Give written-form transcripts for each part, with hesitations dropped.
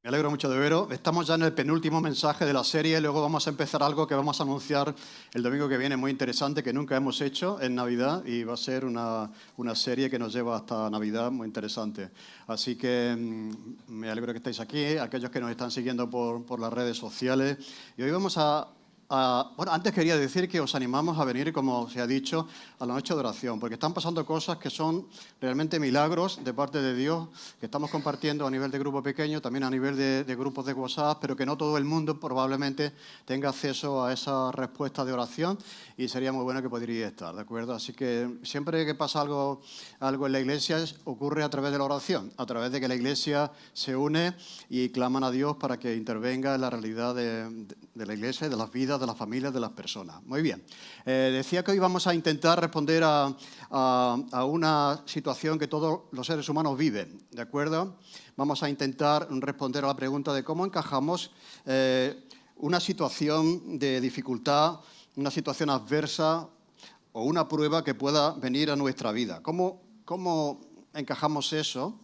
Me alegro mucho de veros. Estamos ya en el penúltimo mensaje de la serie. Luego vamos a empezar algo que vamos a anunciar el domingo que viene, muy interesante, que nunca hemos hecho en Navidad. Y va a ser una serie que nos lleva hasta Navidad, muy interesante. Así que me alegro que estéis aquí, aquellos que nos están siguiendo por las redes sociales. Y hoy vamos bueno, antes quería decir que os animamos a venir, como se ha dicho, a la noche de oración, porque están pasando cosas que son realmente milagros de parte de Dios, que estamos compartiendo a nivel de grupo pequeño, también a nivel de grupos de WhatsApp, pero que no todo el mundo probablemente tenga acceso a esa respuesta de oración y sería muy bueno que pudierais estar, ¿de acuerdo? Así que siempre que pasa algo en la iglesia ocurre a través de la oración, a través de que la iglesia se une y claman a Dios para que intervenga en la realidad de la iglesia y de las vidas, de las familias, de las personas. Muy bien. Decía que hoy vamos a intentar responder a una situación que todos los seres humanos viven, ¿de acuerdo? Vamos a intentar responder a la pregunta de cómo encajamos una situación de dificultad, una situación adversa o una prueba que pueda venir a nuestra vida. ¿Cómo encajamos eso?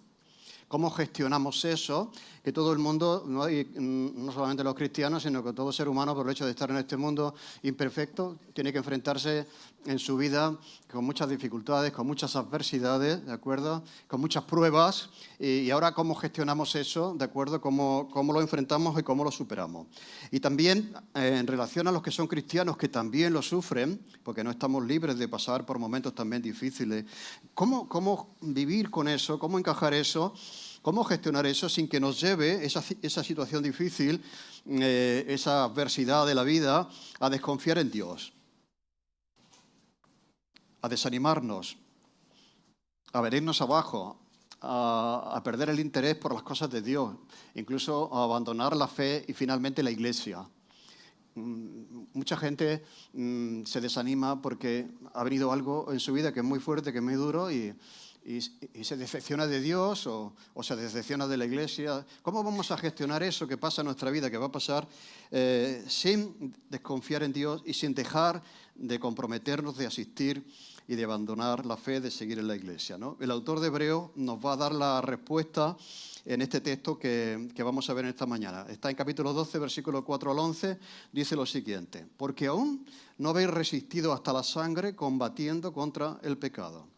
¿Cómo gestionamos eso? Que todo el mundo, no solamente los cristianos, sino que todo ser humano, por el hecho de estar en este mundo imperfecto, tiene que enfrentarse en su vida con muchas dificultades, con muchas adversidades, ¿de acuerdo? Con muchas pruebas. Y ahora, ¿cómo gestionamos eso? ¿De acuerdo? ¿Cómo lo enfrentamos y cómo lo superamos? Y también, en relación a los que son cristianos, que también lo sufren, porque no estamos libres de pasar por momentos también difíciles, ¿cómo vivir con eso? ¿Cómo encajar eso? ¿Cómo gestionar eso sin que nos lleve esa situación difícil, esa adversidad de la vida, a desconfiar en Dios, a desanimarnos, a venirnos abajo, a perder el interés por las cosas de Dios, incluso a abandonar la fe y finalmente la iglesia? Mucha gente se desanima porque ha venido algo en su vida que es muy fuerte, que es muy duro y se decepciona de Dios o se decepciona de la iglesia. ¿Cómo vamos a gestionar eso que pasa en nuestra vida, que va a pasar sin desconfiar en Dios y sin dejar de comprometernos, de asistir y de abandonar la fe, de seguir en la iglesia, ¿no? El autor de Hebreos nos va a dar la respuesta en este texto que vamos a ver esta mañana. Está en capítulo 12, versículo 4 al 11, dice lo siguiente: porque aún no habéis resistido hasta la sangre combatiendo contra el pecado.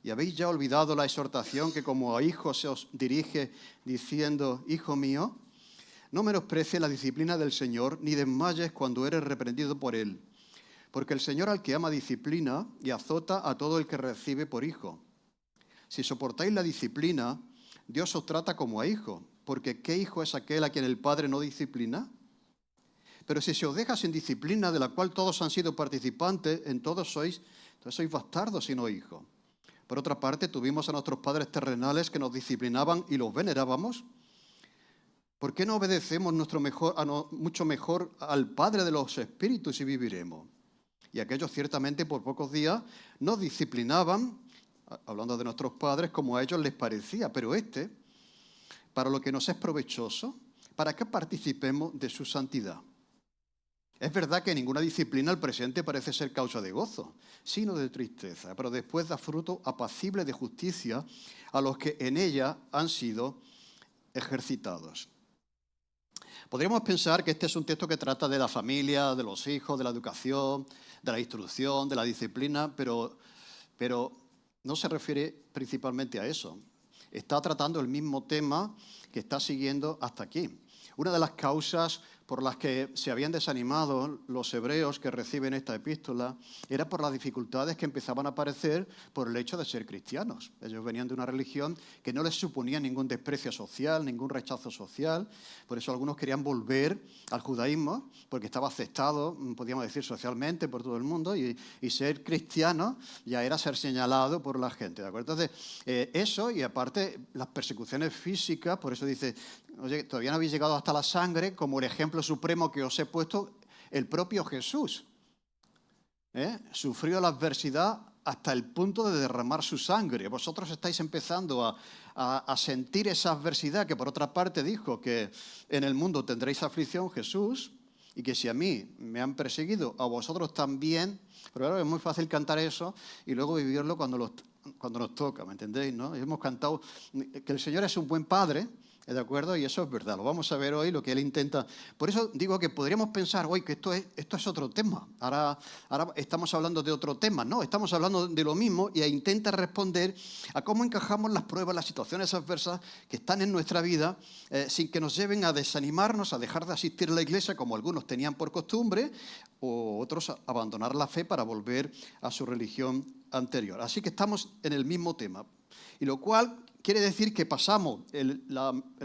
¿Y habéis ya olvidado la exhortación que como a hijos se os dirige diciendo: Hijo mío, no menosprecies la disciplina del Señor, ni desmayes cuando eres reprendido por Él? Porque el Señor al que ama disciplina y azota a todo el que recibe por hijo. Si soportáis la disciplina, Dios os trata como a hijo, porque ¿qué hijo es aquel a quien el Padre no disciplina? Pero si se os deja sin disciplina, de la cual todos han sido participantes, entonces sois bastardos y no hijos. Por otra parte, tuvimos a nuestros padres terrenales que nos disciplinaban y los venerábamos. ¿Por qué no obedecemos mucho mejor al Padre de los Espíritus y viviremos? Y aquellos ciertamente por pocos días nos disciplinaban, hablando de nuestros padres, como a ellos les parecía, pero para lo que nos es provechoso, para que participemos de su santidad. Es verdad que ninguna disciplina al presente parece ser causa de gozo, sino de tristeza, pero después da fruto apacible de justicia a los que en ella han sido ejercitados. Podríamos pensar que este es un texto que trata de la familia, de los hijos, de la educación, de la instrucción, de la disciplina, pero no se refiere principalmente a eso. Está tratando el mismo tema que está siguiendo hasta aquí. Una de las causas por las que se habían desanimado los hebreos que reciben esta epístola era por las dificultades que empezaban a aparecer por el hecho de ser cristianos. Ellos venían de una religión que no les suponía ningún desprecio social, ningún rechazo social. Por eso algunos querían volver al judaísmo, porque estaba aceptado, podríamos decir, socialmente por todo el mundo, y ser cristiano ya era ser señalado por la gente, ¿de acuerdo? Entonces, eso, y aparte las persecuciones físicas, por eso dice: oye, todavía no habéis llegado hasta la sangre, como el ejemplo supremo que os he puesto, el propio Jesús. Sufrió la adversidad hasta el punto de derramar su sangre. Vosotros estáis empezando a sentir esa adversidad que por otra parte dijo que en el mundo tendréis aflicción, Jesús, y que si a mí me han perseguido, a vosotros también. Pero claro, es muy fácil cantar eso y luego vivirlo cuando nos toca, ¿me entendéis? ¿No? Hemos cantado que el Señor es un buen Padre. ¿De acuerdo? Y eso es verdad. Lo vamos a ver hoy, lo que él intenta. Por eso digo que podríamos pensar hoy que esto es otro tema. Ahora estamos hablando de otro tema. No, estamos hablando de lo mismo y intenta responder a cómo encajamos las pruebas, las situaciones adversas que están en nuestra vida sin que nos lleven a desanimarnos, a dejar de asistir a la iglesia como algunos tenían por costumbre o otros a abandonar la fe para volver a su religión anterior. Así que estamos en el mismo tema. Y lo cual quiere decir que pasamos, el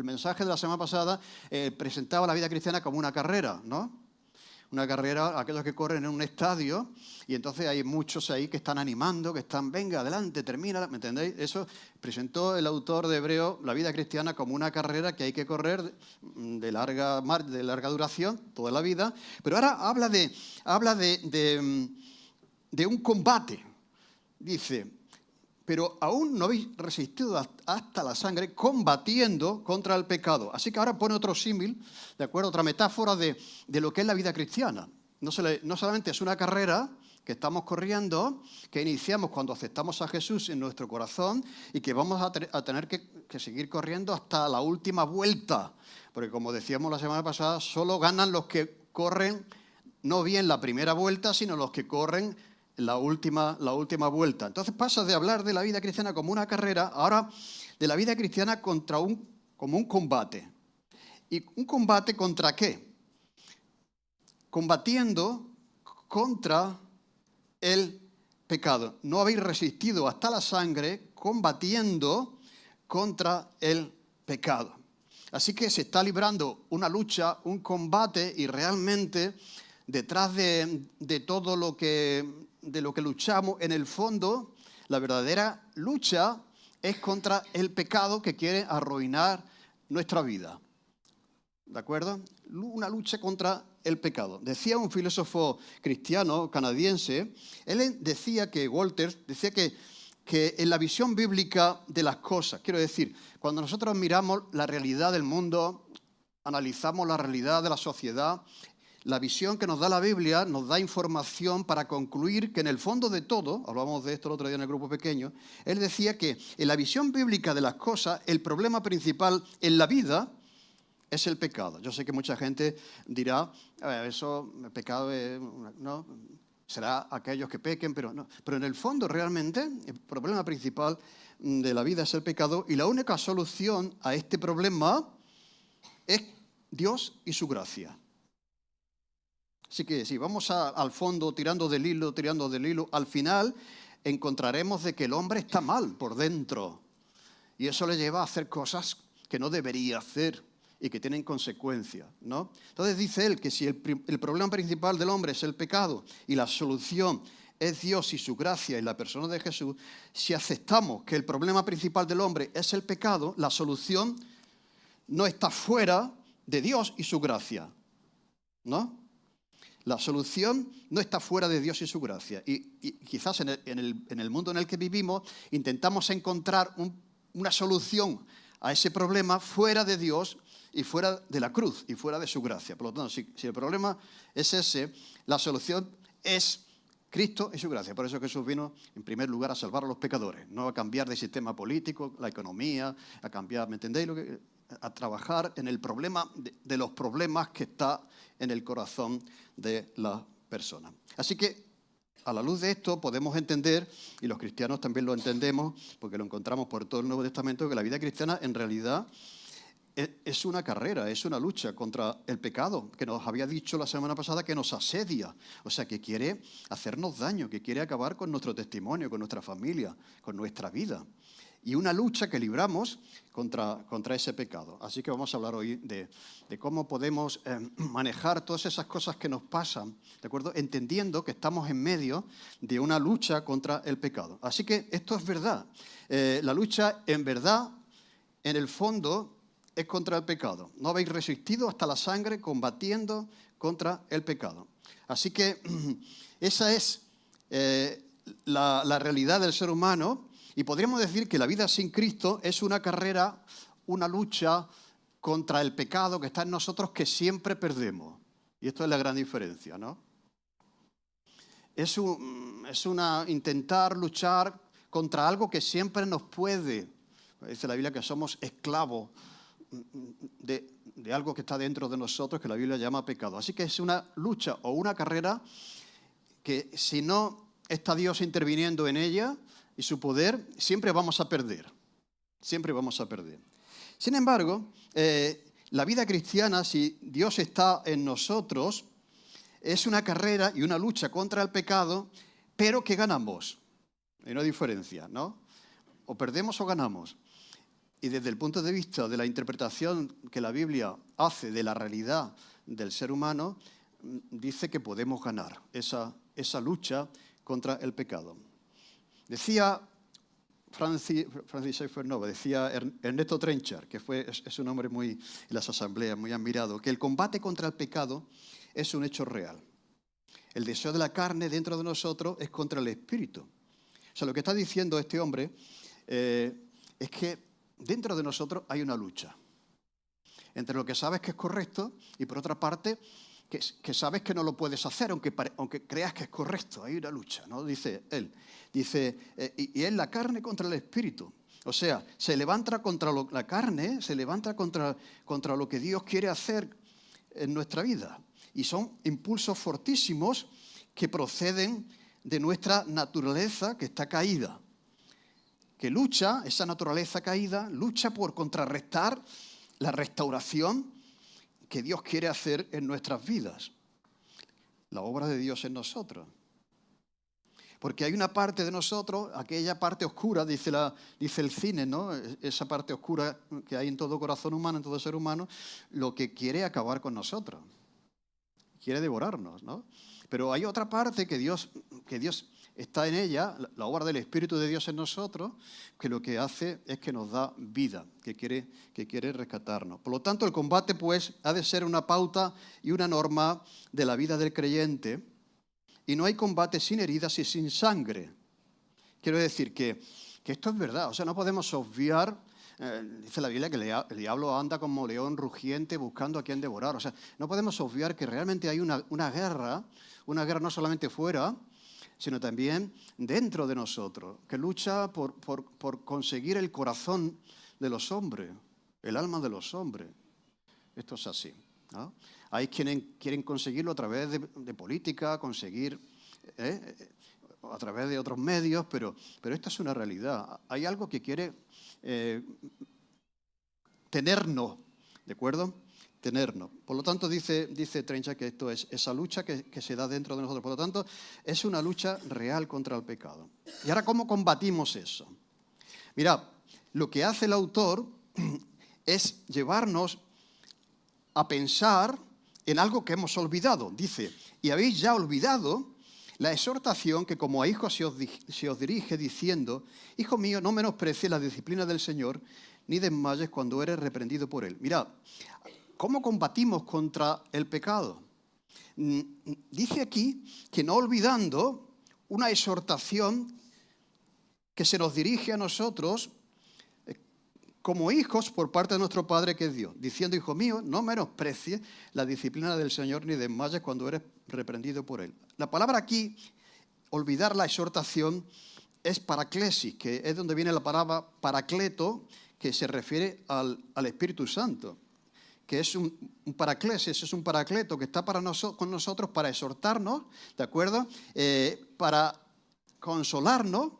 mensaje de la semana pasada presentaba la vida cristiana como una carrera, ¿no? Una carrera, aquellos que corren en un estadio, y entonces hay muchos ahí que están animando, que están, venga, adelante, termina, ¿me entendéis? Eso presentó el autor de Hebreo la vida cristiana como una carrera que hay que correr de larga duración, toda la vida, pero ahora habla de un combate, dice, pero aún no habéis resistido hasta la sangre combatiendo contra el pecado. Así que ahora pone otro símil, ¿de acuerdo? Otra metáfora de lo que es la vida cristiana. No solamente es una carrera que estamos corriendo, que iniciamos cuando aceptamos a Jesús en nuestro corazón y que vamos a tener que seguir corriendo hasta la última vuelta. Porque como decíamos la semana pasada, solo ganan los que corren no bien la primera vuelta, sino los que corren la última vuelta. Entonces pasa de hablar de la vida cristiana como una carrera, ahora de la vida cristiana como un combate. ¿Y un combate contra qué? Combatiendo contra el pecado. No habéis resistido hasta la sangre combatiendo contra el pecado. Así que se está librando una lucha, un combate, y realmente detrás de todo lo que luchamos, en el fondo, la verdadera lucha es contra el pecado que quiere arruinar nuestra vida. ¿De acuerdo? Una lucha contra el pecado. Decía un filósofo cristiano canadiense, él decía que, Walters, decía que en la visión bíblica de las cosas, quiero decir, cuando nosotros miramos la realidad del mundo, analizamos la realidad de la sociedad, la visión que nos da la Biblia nos da información para concluir que en el fondo de todo, hablábamos de esto el otro día en el grupo pequeño, él decía que en la visión bíblica de las cosas, el problema principal en la vida es el pecado. Yo sé que mucha gente dirá, eso, el pecado no, será aquellos que pequen, pero no. Pero en el fondo realmente el problema principal de la vida es el pecado y la única solución a este problema es Dios y su gracia. Así que si vamos al fondo tirando del hilo, al final encontraremos de que el hombre está mal por dentro y eso le lleva a hacer cosas que no debería hacer y que tienen consecuencias, ¿no? Entonces dice él que si el problema principal del hombre es el pecado y la solución es Dios y su gracia y la persona de Jesús, si aceptamos que el problema principal del hombre es el pecado, la solución no está fuera de Dios y su gracia, ¿no? La solución no está fuera de Dios y su gracia. Y quizás en el mundo en el que vivimos intentamos encontrar una solución a ese problema fuera de Dios y fuera de la cruz y fuera de su gracia. Por lo tanto, si el problema es ese, la solución es Cristo y su gracia. Por eso Jesús vino, en primer lugar, a salvar a los pecadores, no a cambiar de sistema político, la economía, a cambiar, ¿me entendéis? A trabajar en el problema de los problemas que está en el corazón de la persona. Así que, a la luz de esto, podemos entender, y los cristianos también lo entendemos, porque lo encontramos por todo el Nuevo Testamento, que la vida cristiana en realidad es una carrera, es una lucha contra el pecado, que nos había dicho la semana pasada que nos asedia, o sea, que quiere hacernos daño, que quiere acabar con nuestro testimonio, con nuestra familia, con nuestra vida. Y una lucha que libramos contra ese pecado. Así que vamos a hablar hoy de cómo podemos manejar todas esas cosas que nos pasan, ¿de acuerdo? Entendiendo que estamos en medio de una lucha contra el pecado. Así que esto es verdad. La lucha, en verdad, en el fondo, es contra el pecado. No habéis resistido hasta la sangre combatiendo contra el pecado. Así que esa es la realidad del ser humano. Y podríamos decir que la vida sin Cristo es una carrera, una lucha contra el pecado que está en nosotros que siempre perdemos. Y esto es la gran diferencia, ¿no? Es intentar luchar contra algo que siempre nos puede. Dice la Biblia que somos esclavos de algo que está dentro de nosotros que la Biblia llama pecado. Así que es una lucha o una carrera que si no está Dios interviniendo en ella y su poder, siempre vamos a perder. Siempre vamos a perder. Sin embargo, la vida cristiana, si Dios está en nosotros, es una carrera y una lucha contra el pecado, pero que ganamos. Hay una diferencia, ¿no? O perdemos o ganamos. Y desde el punto de vista de la interpretación que la Biblia hace de la realidad del ser humano, dice que podemos ganar esa lucha contra el pecado. Decía Francis Schaeffer Nova, decía Ernesto Trenchard, que es un hombre muy en las asambleas muy admirado, que el combate contra el pecado es un hecho real. El deseo de la carne dentro de nosotros es contra el espíritu. O sea, lo que está diciendo este hombre es que dentro de nosotros hay una lucha entre lo que sabes que es correcto y por otra parte que sabes que no lo puedes hacer aunque creas que es correcto. Hay una lucha, ¿no? Dice él. Dice, y es la carne contra el espíritu. O sea, se levanta contra la carne, se levanta contra lo que Dios quiere hacer en nuestra vida. Y son impulsos fortísimos que proceden de nuestra naturaleza que está caída. Que lucha, esa naturaleza caída, lucha por contrarrestar la restauración que Dios quiere hacer en nuestras vidas. La obra de Dios en nosotros. Porque hay una parte de nosotros, aquella parte oscura, dice el cine, ¿no? Esa parte oscura que hay en todo corazón humano, en todo ser humano, lo que quiere acabar con nosotros. Quiere devorarnos, ¿no? Pero hay otra parte que Dios está en ella, la obra del Espíritu de Dios en nosotros, que lo que hace es que nos da vida, que quiere rescatarnos. Por lo tanto, el combate, pues, ha de ser una pauta y una norma de la vida del creyente. Y no hay combate sin heridas y sin sangre. Quiero decir que esto es verdad. O sea, no podemos obviar, dice la Biblia, que el diablo anda como león rugiente buscando a quien devorar. O sea, no podemos obviar que realmente hay una guerra no solamente fuera, sino también dentro de nosotros, que lucha por conseguir el corazón de los hombres, el alma de los hombres. Esto es así, ¿no? Hay quienes quieren conseguirlo a través de política, a través de otros medios, pero esto es una realidad. Hay algo que quiere tenernos, ¿de acuerdo? Tenernos. Por lo tanto, dice Trenchard que esto es esa lucha que se da dentro de nosotros. Por lo tanto, es una lucha real contra el pecado. ¿Y ahora cómo combatimos eso? Mirad, lo que hace el autor es llevarnos a pensar en algo que hemos olvidado. Dice, y habéis ya olvidado la exhortación que como a hijos se os dirige diciendo, hijo mío, no menosprecies la disciplina del Señor, ni desmayes cuando eres reprendido por Él. Mirad, ¿cómo combatimos contra el pecado? Dice aquí que no olvidando una exhortación que se nos dirige a nosotros como hijos por parte de nuestro Padre que es Dios, diciendo, hijo mío, no menosprecies la disciplina del Señor ni desmayes cuando eres reprendido por Él. La palabra aquí, olvidar la exhortación, es paraclesis, que es donde viene la palabra paracleto, que se refiere al Espíritu Santo, que es un paraclesis, es un paracleto que está con nosotros para exhortarnos, ¿de acuerdo? Para consolarnos,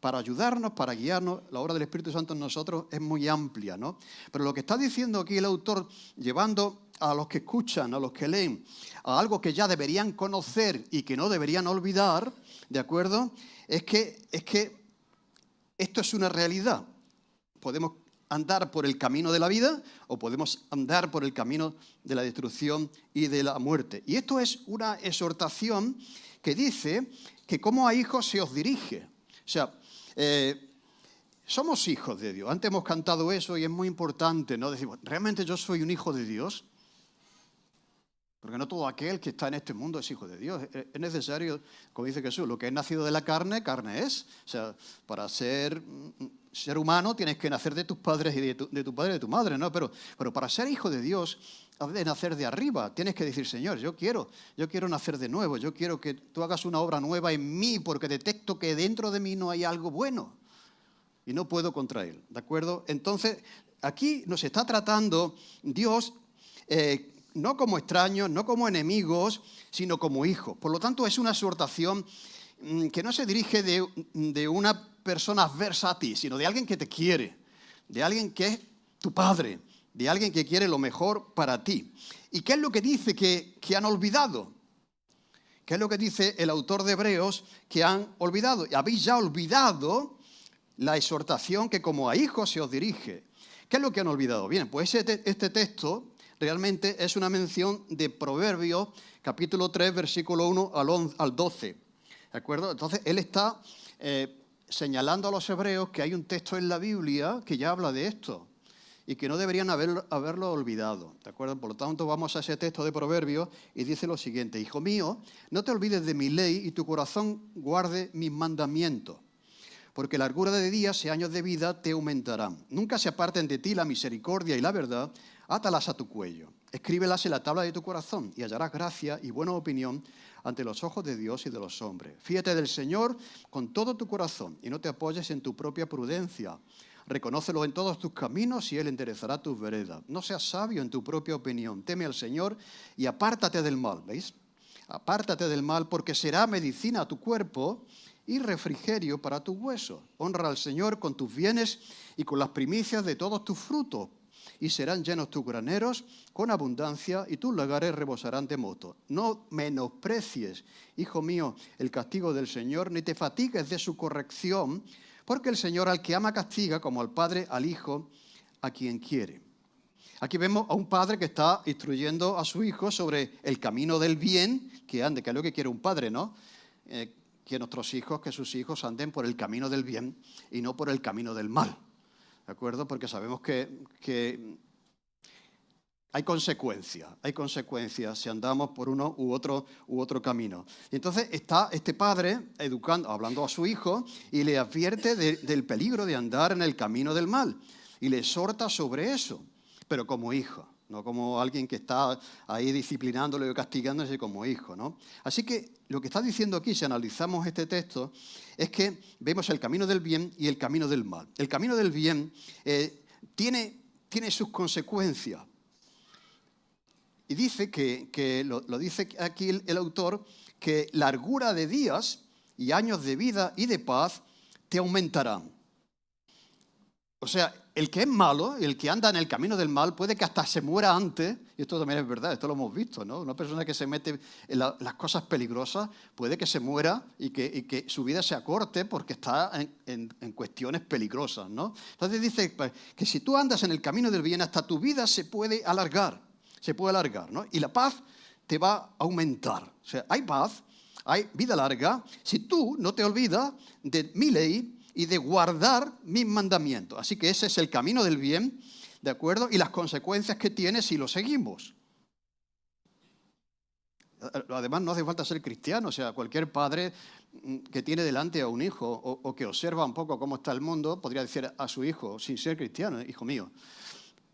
para ayudarnos, para guiarnos. La obra del Espíritu Santo en nosotros es muy amplia, ¿no? Pero lo que está diciendo aquí el autor, llevando a los que escuchan, a los que leen, a algo que ya deberían conocer y que no deberían olvidar, ¿de acuerdo? Es que esto es una realidad. Podemos andar por el camino de la vida o podemos andar por el camino de la destrucción y de la muerte. Y esto es una exhortación que dice que como a hijos se os dirige. O sea, somos hijos de Dios. Antes hemos cantado eso y es muy importante, ¿no? Decimos, ¿realmente yo soy un hijo de Dios? Porque no todo aquel que está en este mundo es hijo de Dios. Es necesario, como dice Jesús, lo que es nacido de la carne, carne es. O sea, para ser humano tienes que nacer de tus padres y de tu padre y de tu madre, ¿no? Pero para ser hijo de Dios has de nacer de arriba. Tienes que decir, Señor, yo quiero nacer de nuevo. Yo quiero que tú hagas una obra nueva en mí porque detecto que dentro de mí no hay algo bueno y no puedo contra él, ¿de acuerdo? Entonces, aquí nos está tratando Dios no como extraños, no como enemigos, sino como hijos. Por lo tanto, es una exhortación que no se dirige de una persona adversa a ti, sino de alguien que te quiere, de alguien que es tu padre, de alguien que quiere lo mejor para ti. ¿Y qué es lo que dice que han olvidado? ¿Qué es lo que dice el autor de Hebreos que han olvidado? Habéis ya olvidado la exhortación que como a hijos se os dirige. ¿Qué es lo que han olvidado? Bien, pues este texto realmente es una mención de Proverbios, capítulo 3, versículo 1 al 12. ¿De acuerdo? Entonces, él está señalando a los hebreos que hay un texto en la Biblia que ya habla de esto y que no deberían haberlo olvidado. ¿De acuerdo? Por lo tanto, vamos a ese texto de Proverbios y dice lo siguiente: Hijo mío, no te olvides de mi ley y tu corazón guarde mis mandamientos, porque largura de días y años de vida te aumentarán. Nunca se aparten de ti la misericordia y la verdad, átalas a tu cuello. Escríbelas en la tabla de tu corazón y hallarás gracia y buena opinión ante los ojos de Dios y de los hombres. Fíate del Señor con todo tu corazón y no te apoyes en tu propia prudencia. Reconócelo en todos tus caminos y Él enderezará tus veredas. No seas sabio en tu propia opinión. Teme al Señor y apártate del mal. ¿Veis? Apártate del mal, porque será medicina a tu cuerpo y refrigerio para tus huesos. Honra al Señor con tus bienes y con las primicias de todos tus frutos, y serán llenos tus graneros con abundancia, y tus lagares rebosarán de mosto. No menosprecies, hijo mío, el castigo del Señor, ni te fatigues de su corrección, porque el Señor al que ama castiga, como al padre al hijo, a quien quiere. Aquí vemos a un padre que está instruyendo a su hijo sobre el camino del bien, que ande, que es lo que quiere un padre, ¿no? Que nuestros hijos, que sus hijos anden por el camino del bien y no por el camino del mal. ¿De acuerdo? Porque sabemos que hay consecuencias si andamos por uno u otro camino. Y entonces está este padre educando, hablando a su hijo, y le advierte del peligro de andar en el camino del mal. Y le exhorta sobre eso, pero como hijo, no como alguien que está ahí disciplinándolo y castigándose, como hijo, ¿no? Así que lo que está diciendo aquí, si analizamos este texto, es que vemos el camino del bien y el camino del mal. El camino del bien tiene sus consecuencias. Y dice que lo dice aquí el autor, que largura de días y años de vida y de paz te aumentarán. O sea, el que es malo, el que anda en el camino del mal, puede que hasta se muera antes, y esto también es verdad, esto lo hemos visto, ¿no? Una persona que se mete en las cosas peligrosas puede que se muera y que su vida se acorte porque está en cuestiones peligrosas, ¿no? Entonces dice que si tú andas en el camino del bien, hasta tu vida se puede alargar, ¿no? Y la paz te va a aumentar. O sea, hay paz, hay vida larga, si tú no te olvidas de mi ley y de guardar mis mandamientos. Así que ese es el camino del bien, ¿de acuerdo? Y las consecuencias que tiene si lo seguimos. Además, no hace falta ser cristiano. O sea, cualquier padre que tiene delante a un hijo o que observa un poco cómo está el mundo, podría decir a su hijo, sin ser cristiano: hijo mío,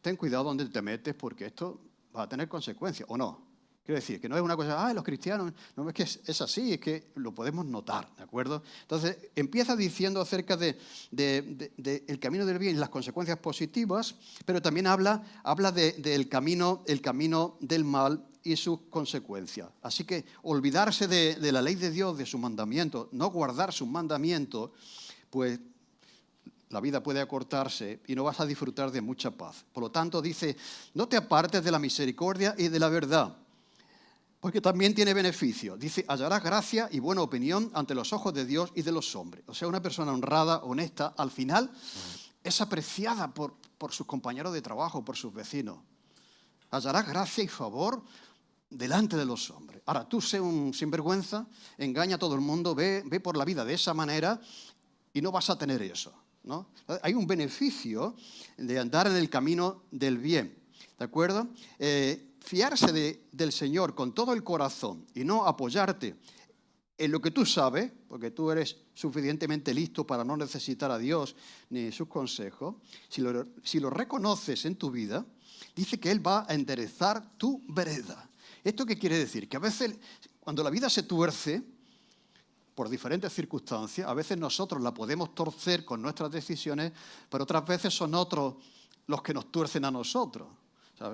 ten cuidado donde te metes porque esto va a tener consecuencias, ¿o no? Quiero decir, que no es una cosa, los cristianos, no, es que es así, es que lo podemos notar, ¿de acuerdo? Entonces, empieza diciendo acerca del camino del bien y las consecuencias positivas, pero también habla del camino del mal y sus consecuencias. Así que olvidarse de la ley de Dios, de sus mandamientos, no guardar sus mandamientos, pues la vida puede acortarse y no vas a disfrutar de mucha paz. Por lo tanto, dice, no te apartes de la misericordia y de la verdad, porque también tiene beneficio. Dice, hallarás gracia y buena opinión ante los ojos de Dios y de los hombres. O sea, una persona honrada, honesta, al final es apreciada por sus compañeros de trabajo, por sus vecinos. Hallarás gracia y favor delante de los hombres. Ahora, tú sé un sinvergüenza, engaña a todo el mundo, ve por la vida de esa manera y no vas a tener eso, ¿no? Hay un beneficio de andar en el camino del bien, ¿de acuerdo? Fiarse del Señor con todo el corazón y no apoyarte en lo que tú sabes, porque tú eres suficientemente listo para no necesitar a Dios ni sus consejos. Si lo reconoces en tu vida, dice que Él va a enderezar tu vereda. ¿Esto qué quiere decir? Que a veces, cuando la vida se tuerce, por diferentes circunstancias, a veces nosotros la podemos torcer con nuestras decisiones, pero otras veces son otros los que nos tuercen a nosotros. O sea,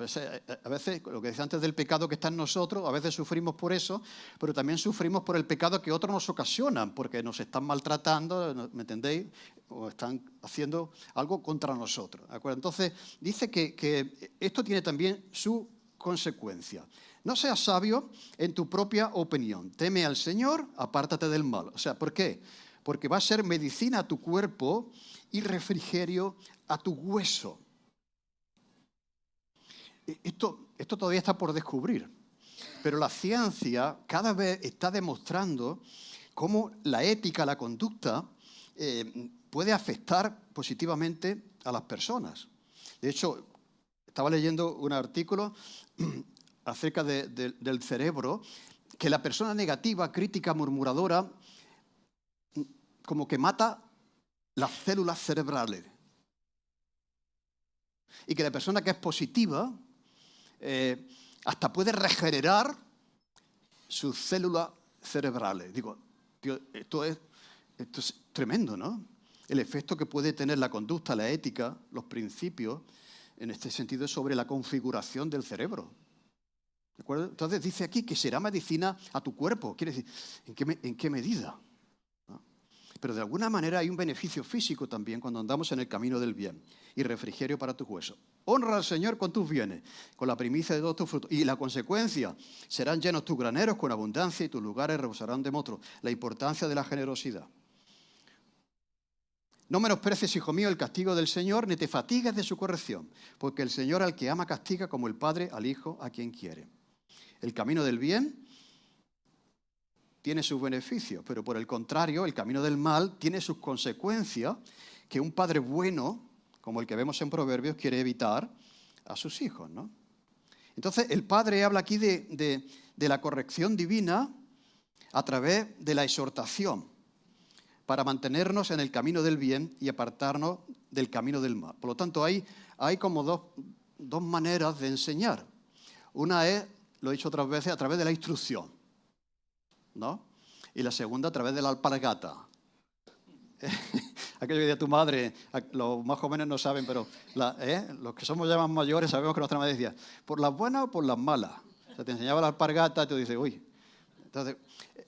a veces, lo que decía antes del pecado que está en nosotros, a veces sufrimos por eso, pero también sufrimos por el pecado que otros nos ocasionan, porque nos están maltratando, ¿me entendéis? O están haciendo algo contra nosotros. ¿De acuerdo? Entonces, dice que esto tiene también su consecuencia. No seas sabio en tu propia opinión. Teme al Señor, apártate del mal. O sea, ¿por qué? Porque va a ser medicina a tu cuerpo y refrigerio a tu hueso. Esto todavía está por descubrir, pero la ciencia cada vez está demostrando cómo la ética, la conducta, puede afectar positivamente a las personas. De hecho, estaba leyendo un artículo acerca del cerebro, que la persona negativa, crítica, murmuradora, como que mata las células cerebrales. Y que la persona que es positiva hasta puede regenerar sus células cerebrales. Digo, tío, esto es tremendo, ¿no? El efecto que puede tener la conducta, la ética, los principios, en este sentido, sobre la configuración del cerebro. ¿De acuerdo? Entonces dice aquí que será medicina a tu cuerpo. Quiere decir, ¿en qué medida? ¿No? Pero de alguna manera hay un beneficio físico también cuando andamos en el camino del bien y refrigerio para tus huesos. Honra al Señor con tus bienes, con la primicia de todos tus frutos. Y la consecuencia, serán llenos tus graneros con abundancia y tus lugares rebosarán de mostros. La importancia de la generosidad. No menosprecies, hijo mío, el castigo del Señor, ni te fatigues de su corrección, porque el Señor al que ama castiga como el Padre al Hijo a quien quiere. El camino del bien tiene sus beneficios, pero por el contrario, el camino del mal tiene sus consecuencias que un padre bueno, como el que vemos en Proverbios, quiere evitar a sus hijos, ¿no? Entonces, el Padre habla aquí de la corrección divina a través de la exhortación para mantenernos en el camino del bien y apartarnos del camino del mal. Por lo tanto, hay como dos maneras de enseñar. Una es, lo he dicho otras veces, a través de la instrucción, ¿no? Y la segunda a través de la alpargata. Aquello que decía tu madre, los más jóvenes no saben, pero los que somos ya más mayores sabemos que nuestra madre decía, ¿por las buenas o por las malas? O sea, te enseñaba la alpargata y tú dices, uy. Entonces,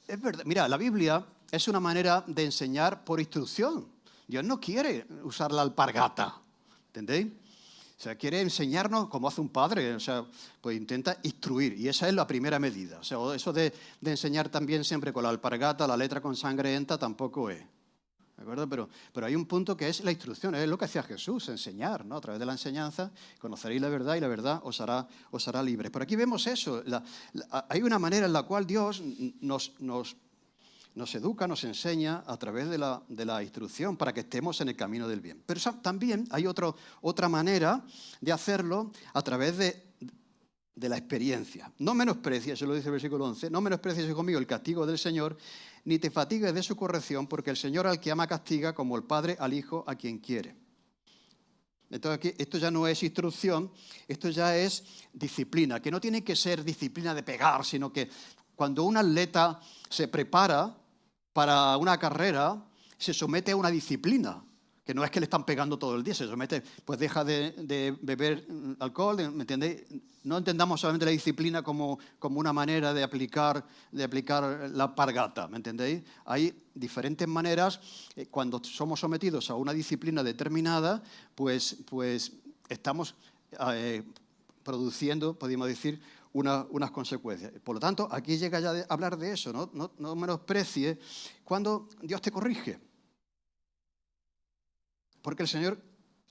es verdad, mira, la Biblia es una manera de enseñar por instrucción. Dios no quiere usar la alpargata, ¿entendéis? O sea, quiere enseñarnos como hace un padre, o sea, pues intenta instruir, y esa es la primera medida. O sea, eso de enseñar también siempre con la alpargata, la letra con sangrienta, tampoco es. ¿De acuerdo? Pero hay un punto que es la instrucción, es lo que hacía Jesús, enseñar, ¿no? A través de la enseñanza conoceréis la verdad y la verdad os hará libres. Pero aquí vemos eso, hay una manera en la cual Dios nos educa, nos enseña a través de la instrucción para que estemos en el camino del bien. Pero también hay otra manera de hacerlo a través de la experiencia. No menosprecies, eso lo dice el versículo 11, no menosprecies, hijo mío, el castigo del Señor, ni te fatigues de su corrección, porque el Señor al que ama castiga como el Padre al Hijo a quien quiere. Entonces aquí esto ya no es instrucción, esto ya es disciplina, que no tiene que ser disciplina de pegar, sino que cuando un atleta se prepara para una carrera, se somete a una disciplina, que no es que le están pegando todo el día, se somete, pues deja de beber alcohol, ¿me entendéis? No entendamos solamente la disciplina como una manera de aplicar la alpargata, ¿me entendéis? Hay diferentes maneras, cuando somos sometidos a una disciplina determinada, pues estamos produciendo, podríamos decir, unas consecuencias. Por lo tanto, aquí llega ya a hablar de eso, no menosprecie cuando Dios te corrige. Porque el Señor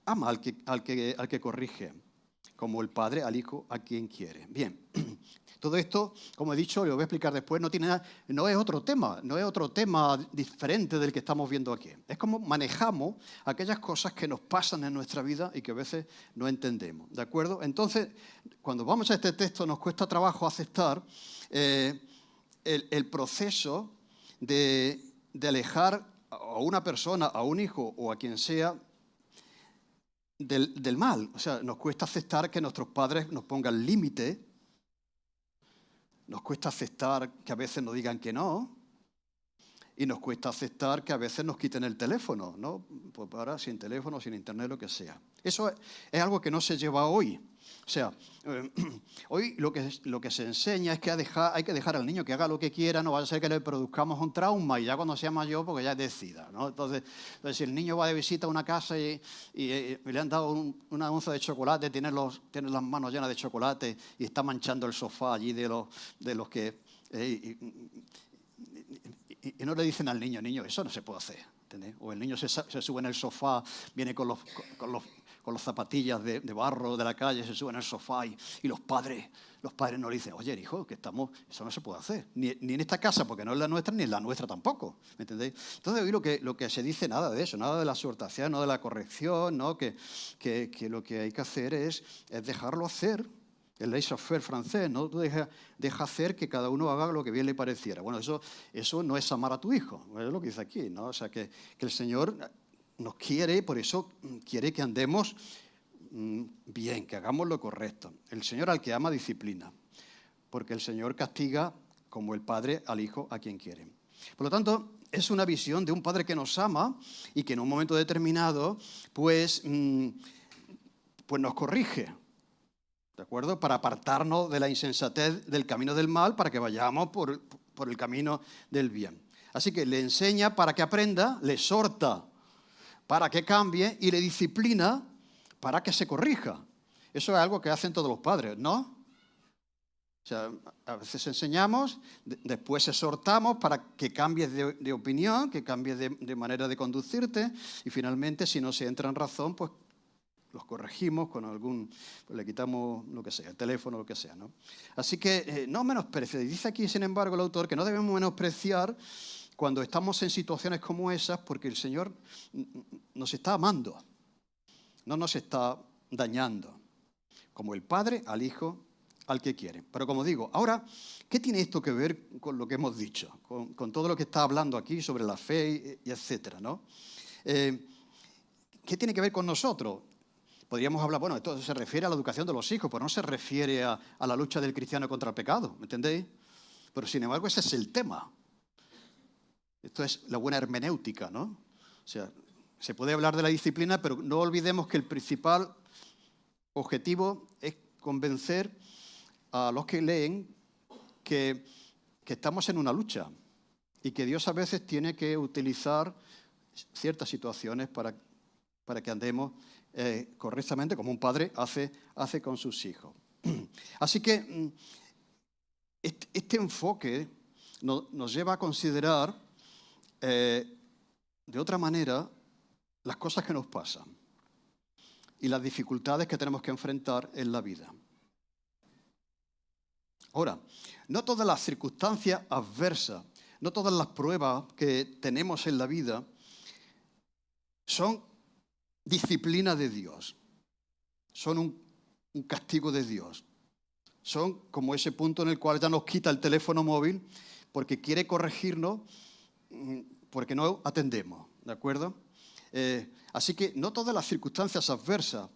ama al que corrige, como el Padre al Hijo a quien quiere. Bien, todo esto, como he dicho, lo voy a explicar después, no es otro tema diferente del que estamos viendo aquí. Es como manejamos aquellas cosas que nos pasan en nuestra vida y que a veces no entendemos, ¿de acuerdo? Entonces, cuando vamos a este texto nos cuesta trabajo aceptar el proceso de alejar a una persona, a un hijo o a quien sea, del mal. O sea, nos cuesta aceptar que nuestros padres nos pongan límite, nos cuesta aceptar que a veces nos digan que no, Y nos cuesta aceptar que a veces nos quiten el teléfono, ¿no? Pues ahora sin teléfono, sin internet, lo que sea. Eso es algo que no se lleva hoy. O sea, hoy lo que se enseña es que hay que dejar al niño que haga lo que quiera, no vaya a ser que le produzcamos un trauma y ya cuando sea mayor, porque ya decida, ¿no? Entonces, si el niño va de visita a una casa y le han dado una onza de chocolate, tiene las manos llenas de chocolate y está manchando el sofá allí de los que... Y no le dicen al niño, eso no se puede hacer, ¿entendés? O el niño se sube en el sofá, viene con las zapatillas de barro de la calle, se sube en el sofá y los padres no le dicen, oye, hijo, eso no se puede hacer, ni en esta casa, porque no es la nuestra, ni en la nuestra tampoco, ¿me entendéis? Entonces hoy lo que se dice, nada de eso, nada de la exhortación, no de la corrección, ¿no? Que lo que hay que hacer es dejarlo hacer. El laissez-faire francés, ¿no? Tú deja hacer que cada uno haga lo que bien le pareciera. Bueno, eso no es amar a tu hijo, es lo que dice aquí, ¿no? O sea, que el Señor nos quiere, por eso quiere que andemos bien, que hagamos lo correcto. El Señor al que ama disciplina, porque el Señor castiga como el Padre al Hijo a quien quiere. Por lo tanto, es una visión de un Padre que nos ama y que en un momento determinado, pues nos corrige. ¿De acuerdo? Para apartarnos de la insensatez del camino del mal, para que vayamos por el camino del bien. Así que le enseña para que aprenda, le exhorta para que cambie y le disciplina para que se corrija. Eso es algo que hacen todos los padres, ¿no? O sea, a veces enseñamos, después exhortamos para que cambies de opinión, que cambies de manera de conducirte y finalmente, si no se entra en razón, pues los corregimos con pues le quitamos lo que sea, el teléfono, lo que sea, ¿no? Así que no menosprecie. Dice aquí, sin embargo, el autor que no debemos menospreciar cuando estamos en situaciones como esas, porque el Señor nos está amando, no nos está dañando, como el Padre al Hijo, al que quiere. Pero como digo, ahora, ¿qué tiene esto que ver con lo que hemos dicho? Con todo lo que está hablando aquí sobre la fe y etcétera, ¿no? ¿Qué tiene que ver con nosotros? Podríamos hablar, bueno, esto se refiere a la educación de los hijos, pero no se refiere a la lucha del cristiano contra el pecado, ¿me entendéis? Pero sin embargo ese es el tema. Esto es la buena hermenéutica, ¿no? O sea, se puede hablar de la disciplina, pero no olvidemos que el principal objetivo es convencer a los que leen que estamos en una lucha y que Dios a veces tiene que utilizar ciertas situaciones para que andemos correctamente, como un padre hace con sus hijos. Así que este enfoque nos lleva a considerar de otra manera las cosas que nos pasan y las dificultades que tenemos que enfrentar en la vida. Ahora, no todas las circunstancias adversas, no todas las pruebas que tenemos en la vida son disciplina de Dios, son un castigo de Dios. Son como ese punto en el cual ya nos quita el teléfono móvil porque quiere corregirnos porque no atendemos, ¿de acuerdo? Así que no todas las circunstancias adversas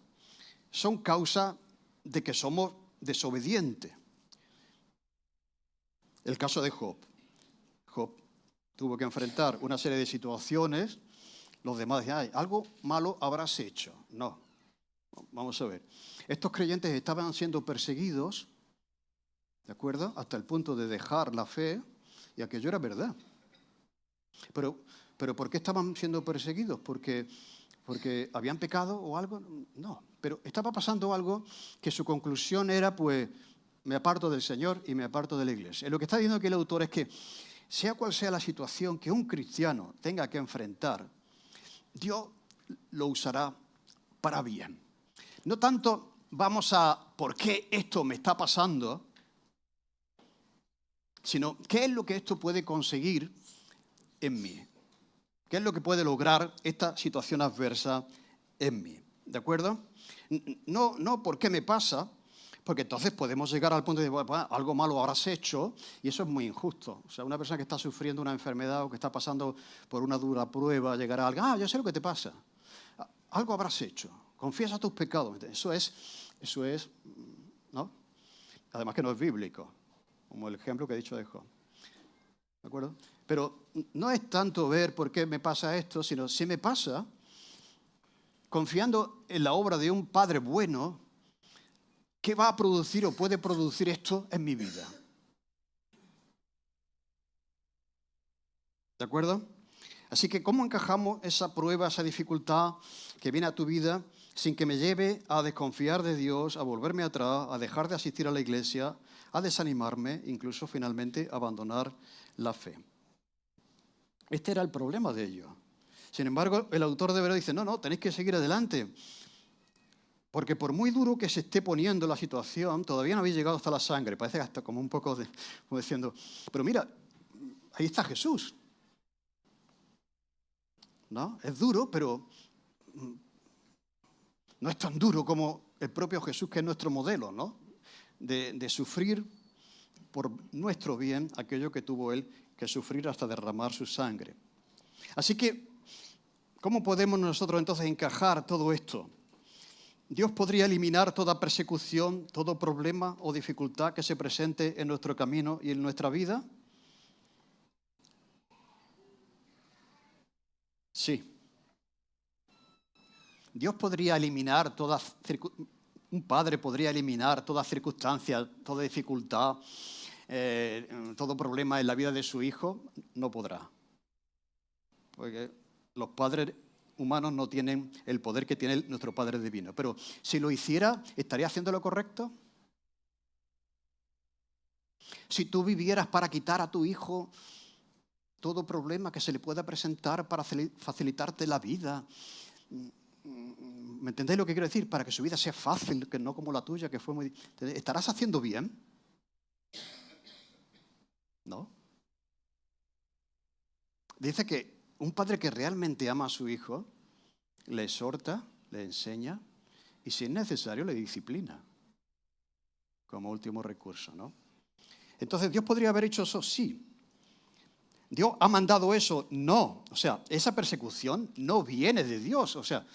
son causa de que somos desobedientes. El caso de Job. Job tuvo que enfrentar una serie de situaciones. Los demás decían, ay, algo malo habrás hecho. No, vamos a ver. Estos creyentes estaban siendo perseguidos, ¿de acuerdo? Hasta el punto de dejar la fe, y aquello era verdad. Pero ¿por qué estaban siendo perseguidos? ¿Porque habían pecado o algo? No, pero estaba pasando algo que su conclusión era, pues, me aparto del Señor y me aparto de la iglesia. Y lo que está diciendo aquí el autor es que, sea cual sea la situación que un cristiano tenga que enfrentar, Dios lo usará para bien. No tanto vamos a ¿por qué esto me está pasando?, sino ¿qué es lo que esto puede conseguir en mí? ¿Qué es lo que puede lograr esta situación adversa en mí? ¿De acuerdo? No ¿por qué me pasa?, porque entonces podemos llegar al punto de decir, bueno, algo malo habrás hecho, y eso es muy injusto. O sea, una persona que está sufriendo una enfermedad o que está pasando por una dura prueba, llegará a alguien, yo sé lo que te pasa. Algo habrás hecho. Confiesa tus pecados. Eso es, ¿no? Además que no es bíblico, como el ejemplo que he dicho de Job. ¿De acuerdo? Pero no es tanto ver por qué me pasa esto, sino si me pasa, confiando en la obra de un Padre bueno, ¿qué va a producir o puede producir esto en mi vida? ¿De acuerdo? Así que, ¿cómo encajamos esa prueba, esa dificultad que viene a tu vida sin que me lleve a desconfiar de Dios, a volverme atrás, a dejar de asistir a la iglesia, a desanimarme, incluso finalmente abandonar la fe? Este era el problema de ellos. Sin embargo, el autor de Hebreos dice, no, tenéis que seguir adelante. Porque por muy duro que se esté poniendo la situación, todavía no habéis llegado hasta la sangre. Parece hasta como un poco como diciendo, pero mira, ahí está Jesús. ¿No? Es duro, pero no es tan duro como el propio Jesús, que es nuestro modelo, ¿no? De sufrir por nuestro bien aquello que tuvo Él que sufrir hasta derramar su sangre. Así que, ¿cómo podemos nosotros entonces encajar todo esto? ¿Dios podría eliminar toda persecución, todo problema o dificultad que se presente en nuestro camino y en nuestra vida? Sí. Dios podría eliminar un padre podría eliminar toda circunstancia, toda dificultad, todo problema en la vida de su hijo. No podrá. Porque los padres humanos no tienen el poder que tiene nuestro Padre Divino. Pero si lo hiciera, ¿estaría haciendo lo correcto? Si tú vivieras para quitar a tu hijo todo problema que se le pueda presentar para facilitarte la vida, ¿me entendéis lo que quiero decir? Para que su vida sea fácil, que no como la tuya, que fue muy... ¿Estarás haciendo bien? ¿No? Dice que un padre que realmente ama a su hijo le exhorta, le enseña y, si es necesario, le disciplina como último recurso, ¿no? Entonces, ¿Dios podría haber hecho eso? Sí. ¿Dios ha mandado eso? No. O sea, esa persecución no viene de Dios, o sea,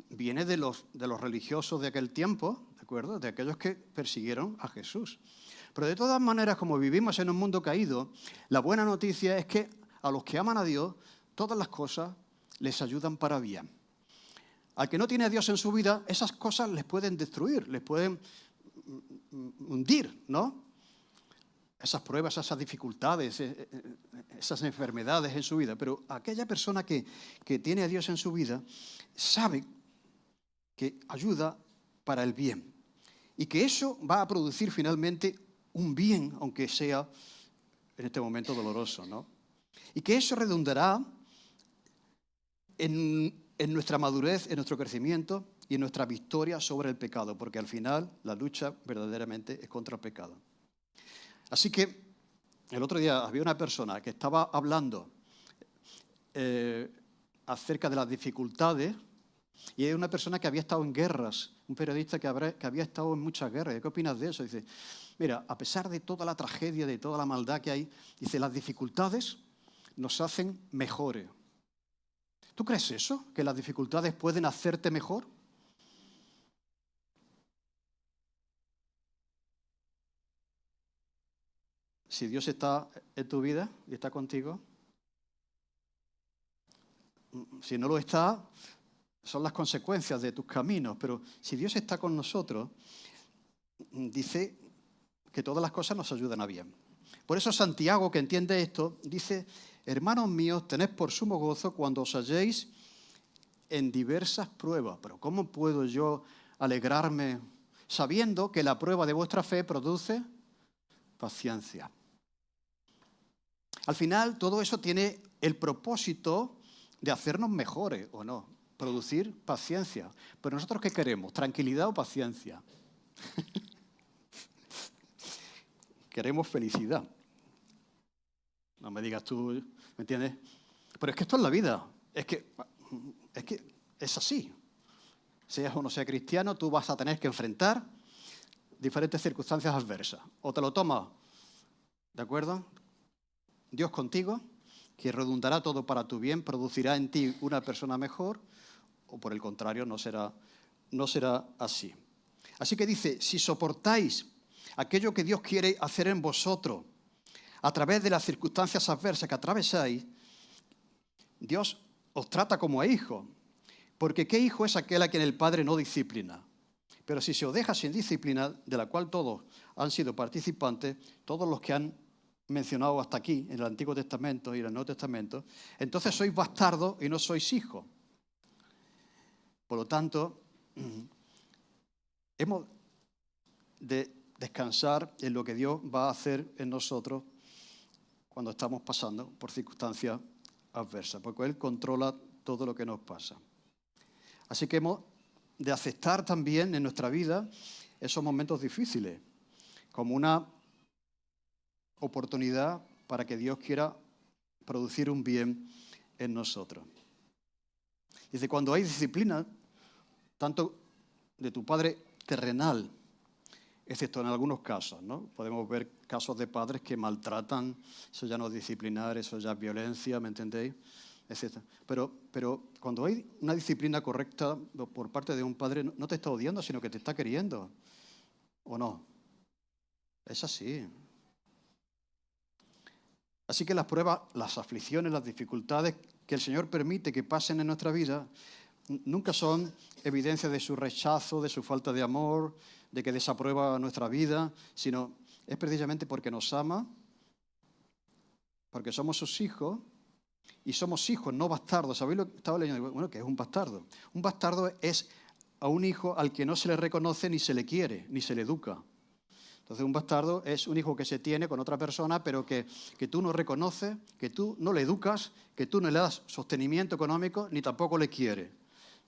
viene de los religiosos de aquel tiempo, ¿de acuerdo? De aquellos que persiguieron a Jesús. Pero de todas maneras, como vivimos en un mundo caído, la buena noticia es que a los que aman a Dios, todas las cosas les ayudan para bien. Al que no tiene a Dios en su vida, esas cosas les pueden destruir, les pueden hundir, ¿no? Esas pruebas, esas dificultades, esas enfermedades en su vida. Pero aquella persona que tiene a Dios en su vida sabe que ayuda para el bien y que eso va a producir finalmente un bien, aunque sea en este momento doloroso, ¿no? Y que eso redundará en nuestra madurez, en nuestro crecimiento y en nuestra victoria sobre el pecado, porque al final la lucha verdaderamente es contra el pecado. Así que el otro día había una persona que estaba hablando acerca de las dificultades, y hay una persona que había estado en guerras, un periodista que había estado en muchas guerras. ¿Qué opinas de eso? Dice, mira, a pesar de toda la tragedia, de toda la maldad que hay, dice, las dificultades nos hacen mejores. ¿Tú crees eso? ¿Que las dificultades pueden hacerte mejor? Si Dios está en tu vida y está contigo, si no lo está, son las consecuencias de tus caminos. Pero si Dios está con nosotros, dice que todas las cosas nos ayudan a bien. Por eso Santiago, que entiende esto, dice, hermanos míos, tened por sumo gozo cuando os halléis en diversas pruebas. Pero ¿cómo puedo yo alegrarme sabiendo que la prueba de vuestra fe produce paciencia? Al final, todo eso tiene el propósito de hacernos mejores, ¿o no? Producir paciencia. Pero nosotros, ¿qué queremos? ¿Tranquilidad o paciencia? Queremos felicidad. No me digas tú, ¿me entiendes? Pero es que esto es la vida. Es que es así. Seas o no seas cristiano, tú vas a tener que enfrentar diferentes circunstancias adversas. O te lo tomas, ¿de acuerdo? Dios contigo, que redundará todo para tu bien, producirá en ti una persona mejor, o por el contrario, no será así. Así que dice, si soportáis aquello que Dios quiere hacer en vosotros, a través de las circunstancias adversas que atravesáis, Dios os trata como a hijos. Porque ¿qué hijo es aquel a quien el Padre no disciplina? Pero si se os deja sin disciplina, de la cual todos han sido participantes, todos los que han mencionado hasta aquí, en el Antiguo Testamento y en el Nuevo Testamento, entonces sois bastardos y no sois hijos. Por lo tanto, hemos de descansar en lo que Dios va a hacer en nosotros cuando estamos pasando por circunstancias adversas, porque Él controla todo lo que nos pasa. Así que hemos de aceptar también en nuestra vida esos momentos difíciles como una oportunidad para que Dios quiera producir un bien en nosotros. Dice, cuando hay disciplina, tanto de tu padre terrenal, excepto en algunos casos, ¿no? Podemos ver casos de padres que maltratan, eso ya no es disciplinar, eso ya es violencia, ¿me entendéis? Etcétera. Pero cuando hay una disciplina correcta por parte de un padre, no te está odiando, sino que te está queriendo, ¿o no? Es así. Así que las pruebas, las aflicciones, las dificultades que el Señor permite que pasen en nuestra vida, nunca son evidencia de su rechazo, de su falta de amor, de que desaprueba nuestra vida, sino es precisamente porque nos ama, porque somos sus hijos, y somos hijos, no bastardos. ¿Sabéis lo que estaba leyendo? Bueno, ¿qué es un bastardo? Un bastardo es a un hijo al que no se le reconoce ni se le quiere, ni se le educa. Entonces un bastardo es un hijo que se tiene con otra persona, pero que tú no reconoces, que tú no le educas, que tú no le das sostenimiento económico, ni tampoco le quieres.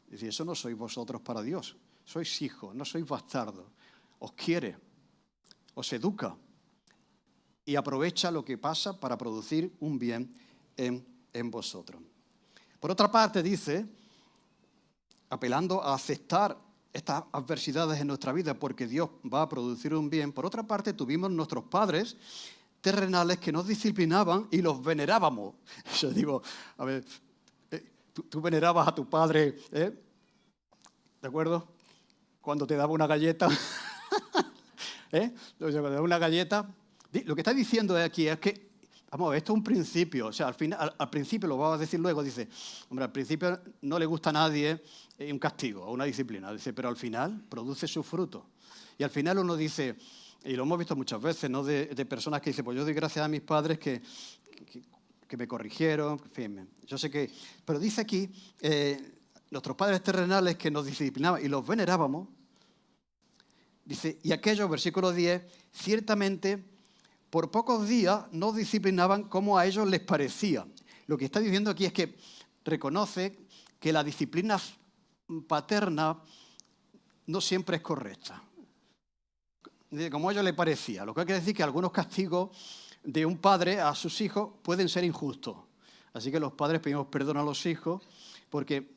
Es decir, eso no sois vosotros para Dios. Sois hijos, no sois bastardos. Os quiere, os educa y aprovecha lo que pasa para producir un bien en vosotros. Por otra parte, dice, apelando a aceptar estas adversidades en nuestra vida porque Dios va a producir un bien, por otra parte tuvimos nuestros padres terrenales que nos disciplinaban y los venerábamos. Yo digo, a ver, tú venerabas a tu padre, ¿de acuerdo? Cuando te daba una galleta, cuando te daba una galleta, lo que está diciendo aquí es que vamos a ver, esto es un principio, o sea, al principio, lo vamos a decir luego, dice, hombre, al principio no le gusta a nadie un castigo o una disciplina, dice, pero al final produce su fruto. Y al final uno dice, y lo hemos visto muchas veces, ¿no? De personas que dicen, pues yo doy gracias a mis padres que me corrigieron, en fin, yo sé que... Pero dice aquí, nuestros padres terrenales que nos disciplinaban y los venerábamos, dice, y aquellos, versículo 10, ciertamente... por pocos días nos disciplinaban como a ellos les parecía. Lo que está diciendo aquí es que reconoce que la disciplina paterna no siempre es correcta. Como a ellos les parecía. Lo que quiere decir que algunos castigos de un padre a sus hijos pueden ser injustos. Así que los padres pedimos perdón a los hijos porque,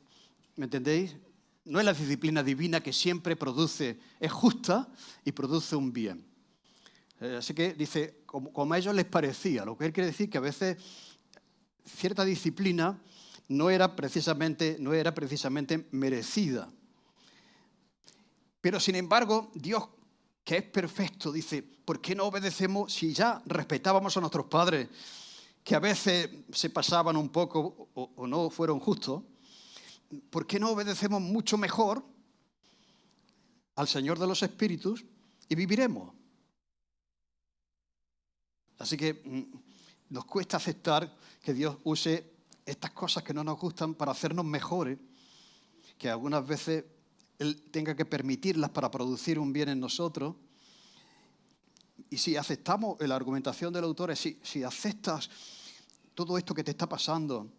¿me entendéis? No es la disciplina divina que siempre produce, es justa y produce un bien. Así que dice, como a ellos les parecía, lo que él quiere decir que a veces cierta disciplina no era precisamente merecida. Pero sin embargo, Dios, que es perfecto, dice, ¿por qué no obedecemos si ya respetábamos a nuestros padres, que a veces se pasaban un poco o no fueron justos? ¿Por qué no obedecemos mucho mejor al Señor de los Espíritus y viviremos? Así que nos cuesta aceptar que Dios use estas cosas que no nos gustan para hacernos mejores, que algunas veces Él tenga que permitirlas para producir un bien en nosotros. Y si aceptamos la argumentación del autor, si aceptas todo esto que te está pasando,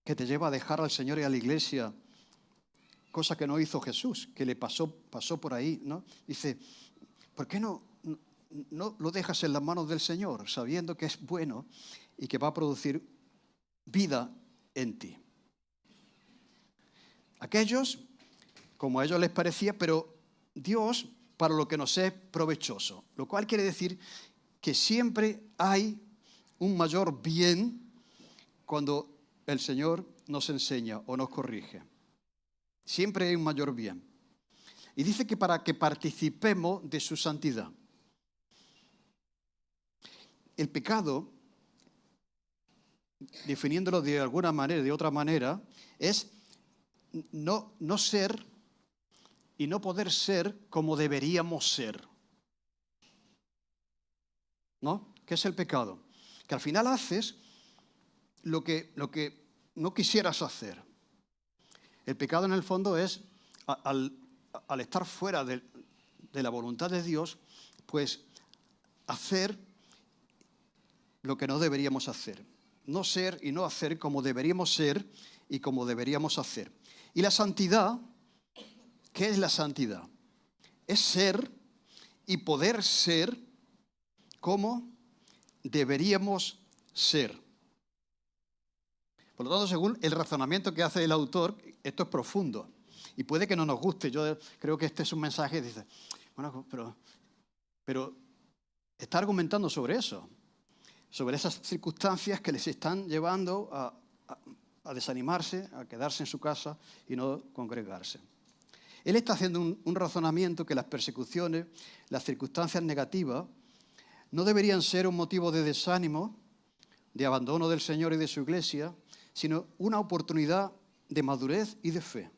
que te lleva a dejar al Señor y a la iglesia, cosa que no hizo Jesús, que le pasó por ahí, ¿no? Dice, ¿por qué no lo dejas en las manos del Señor, sabiendo que es bueno y que va a producir vida en ti? Aquellos, como a ellos les parecía, pero Dios para lo que nos es provechoso, lo cual quiere decir que siempre hay un mayor bien cuando el Señor nos enseña o nos corrige. Siempre hay un mayor bien. Y dice que para que participemos de su santidad. el pecado, definiéndolo de alguna manera, de otra manera, es no ser y no poder ser como deberíamos ser. ¿No? ¿Qué es el pecado? Que al final haces lo que no quisieras hacer. El pecado en el fondo es, al estar fuera de la voluntad de Dios, pues hacer lo que no deberíamos hacer. No ser y no hacer como deberíamos ser y como deberíamos hacer. Y la santidad, ¿qué es la santidad? Es ser y poder ser como deberíamos ser. Por lo tanto, según el razonamiento que hace el autor, esto es profundo. Y puede que no nos guste. Yo creo que este es un mensaje que dice, bueno, pero está argumentando sobre eso. Sobre esas circunstancias que les están llevando a desanimarse, a quedarse en su casa y no congregarse. Él está haciendo un razonamiento que las persecuciones, las circunstancias negativas, no deberían ser un motivo de desánimo, de abandono del Señor y de su iglesia, sino una oportunidad de madurez y de fe.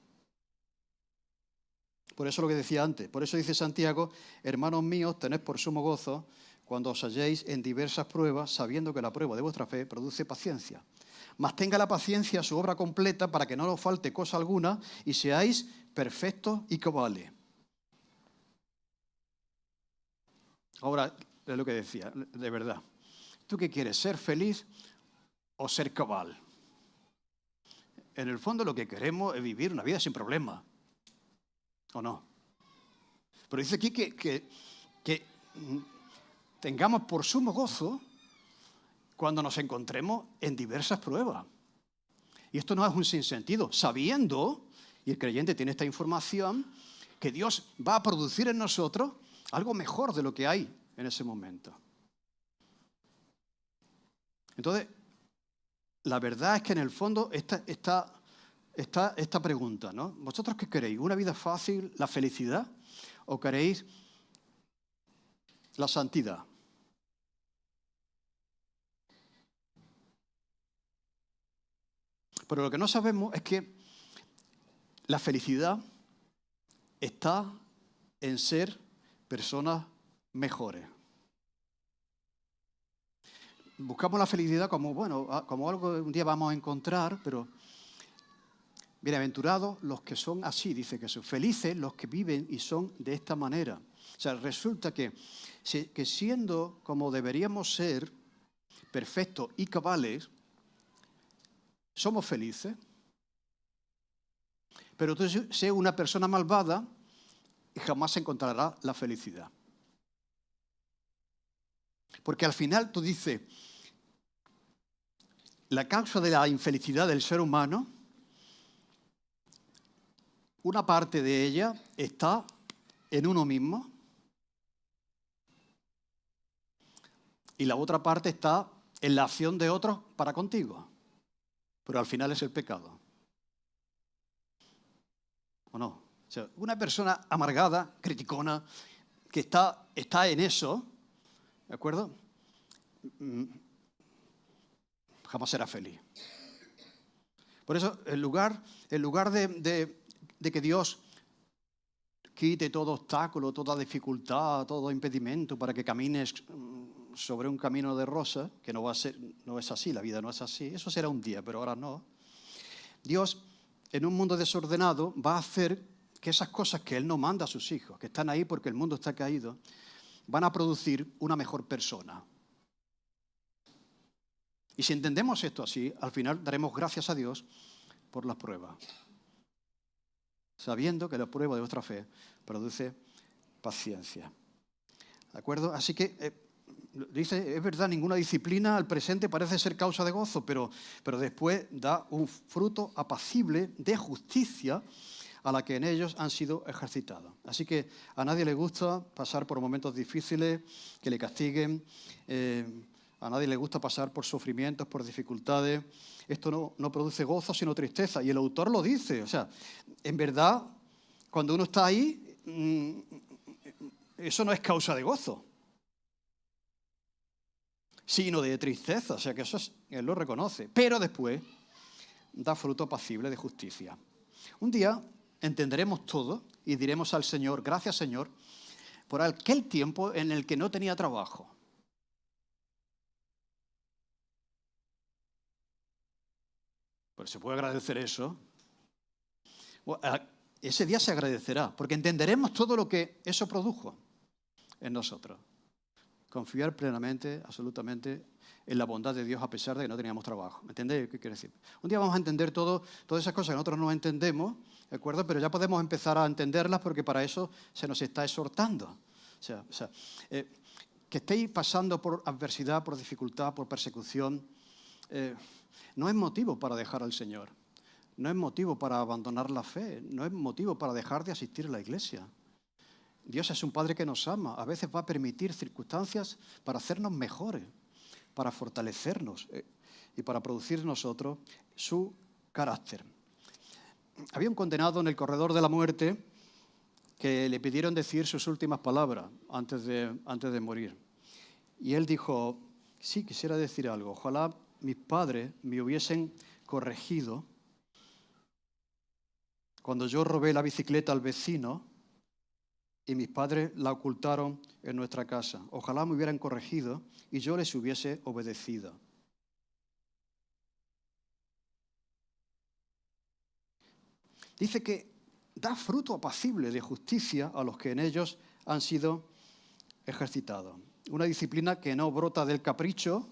Por eso lo que decía antes, por eso dice Santiago, hermanos míos, tened por sumo gozo cuando os halléis en diversas pruebas, sabiendo que la prueba de vuestra fe produce paciencia. Mas tenga la paciencia su obra completa para que no os falte cosa alguna y seáis perfectos y cabales. Ahora, es lo que decía, de verdad. ¿Tú qué quieres, ser feliz o ser cabal? En el fondo lo que queremos es vivir una vida sin problemas. ¿O no? Pero dice aquí que tengamos por sumo gozo cuando nos encontremos en diversas pruebas. Y esto no es un sinsentido, sabiendo, y el creyente tiene esta información, que Dios va a producir en nosotros algo mejor de lo que hay en ese momento. Entonces, la verdad es que en el fondo esta pregunta, ¿no? ¿Vosotros qué queréis? ¿Una vida fácil, la felicidad? ¿O queréis la santidad? Pero lo que no sabemos es que la felicidad está en ser personas mejores. Buscamos la felicidad como, bueno, como algo que un día vamos a encontrar, pero bienaventurados los que son así, dice Jesús. Felices los que viven y son de esta manera. O sea, resulta que siendo como deberíamos ser, perfectos y cabales, somos felices. Pero tú sé una persona malvada y jamás encontrará la felicidad. Porque al final tú dices, la causa de la infelicidad del ser humano, una parte de ella está en uno mismo y la otra parte está en la acción de otros para contigo. Pero al final es el pecado. ¿O no? O sea, una persona amargada, criticona, que está en eso, ¿de acuerdo? Jamás será feliz. Por eso, en lugar de que Dios quite todo obstáculo, toda dificultad, todo impedimento para que camines sobre un camino de rosas, que no es así, la vida no es así, eso será un día, pero ahora no. Dios, en un mundo desordenado, va a hacer que esas cosas que Él no manda a sus hijos, que están ahí porque el mundo está caído, van a producir una mejor persona. Y si entendemos esto así, al final daremos gracias a Dios por las pruebas, sabiendo que la prueba de vuestra fe produce paciencia. ¿De acuerdo? Así que, dice, es verdad, ninguna disciplina al presente parece ser causa de gozo, pero después da un fruto apacible de justicia a la que en ellos han sido ejercitados. Así que a nadie le gusta pasar por momentos difíciles, que le castiguen, a nadie le gusta pasar por sufrimientos, por dificultades. Esto no produce gozo, sino tristeza. Y el autor lo dice. O sea, en verdad, cuando uno está ahí, eso no es causa de gozo. sino de tristeza. O sea que él lo reconoce. Pero después da fruto apacible de justicia. Un día entenderemos todo y diremos al Señor, gracias Señor, por aquel tiempo en el que no tenía trabajo. Pues se puede agradecer eso. Ese día se agradecerá, porque entenderemos todo lo que eso produjo en nosotros. Confiar plenamente, absolutamente, en la bondad de Dios a pesar de que no teníamos trabajo. ¿Me entendéis qué quiere decir? Un día vamos a entender todas esas cosas que nosotros no entendemos, ¿de acuerdo? Pero ya podemos empezar a entenderlas porque para eso se nos está exhortando. O sea, que estéis pasando por adversidad, por dificultad, por persecución, no es motivo para dejar al Señor. No es motivo para abandonar la fe. No es motivo para dejar de asistir a la iglesia. Dios es un Padre que nos ama. A veces va a permitir circunstancias para hacernos mejores, para fortalecernos y para producir en nosotros su carácter. Había un condenado en el corredor de la muerte que le pidieron decir sus últimas palabras antes de morir. Y él dijo, sí, quisiera decir algo. Ojalá mis padres me hubiesen corregido cuando yo robé la bicicleta al vecino y mis padres la ocultaron en nuestra casa. Ojalá me hubieran corregido y yo les hubiese obedecido. Dice que da fruto apacible de justicia a los que en ellos han sido ejercitados. Una disciplina que no brota del capricho,